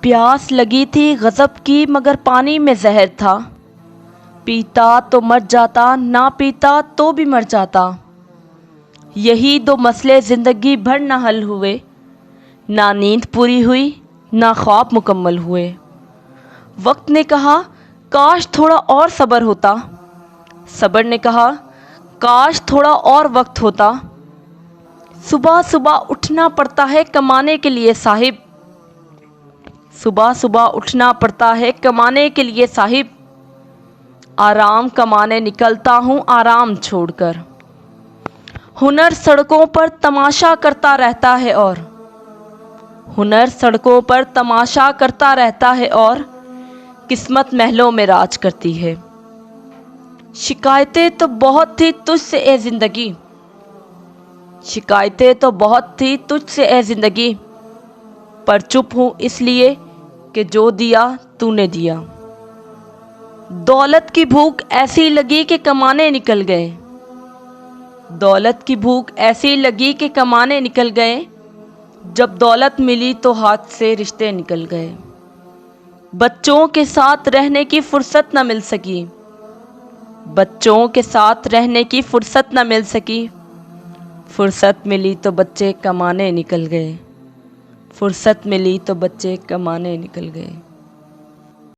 پیاس لگی تھی غضب کی مگر پانی میں زہر تھا، پیتا تو مر جاتا نہ پیتا تو بھی مر جاتا۔ یہی دو مسئلے زندگی بھر نہ حل ہوئے، نہ نیند پوری ہوئی نہ خواب مکمل ہوئے۔ وقت نے کہا کاش تھوڑا اور صبر ہوتا، صبر نے کہا کاش تھوڑا اور وقت ہوتا۔ صبح صبح اٹھنا پڑتا ہے کمانے کے لیے صاحب، صبح صبح اٹھنا پڑتا ہے کمانے کے لیے صاحب، آرام کمانے نکلتا ہوں آرام چھوڑ کر۔ ہنر سڑکوں پر تماشا کرتا رہتا ہے اور ہنر سڑکوں پر تماشا کرتا رہتا ہے اور قسمت محلوں میں راج کرتی ہے۔ شکایتیں تو بہت تھی تجھ سے اے زندگی، شکایتیں تو بہت تھی تجھ سے اے زندگی، پر چپ ہوں اس لیے کہ جو دیا تو نے دیا۔ دولت کی بھوک ایسی لگی کہ کمانے نکل گئے، دولت کی بھوک ایسی لگی کہ کمانے نکل گئے، جب دولت ملی تو ہاتھ سے رشتے نکل گئے۔ بچوں کے ساتھ رہنے کی فرصت نہ مل سکی، بچوں کے ساتھ رہنے کی فرصت نہ مل سکی، فرصت ملی تو بچے کمانے نکل گئے، فرصت ملی تو بچے کمانے نکل گئے۔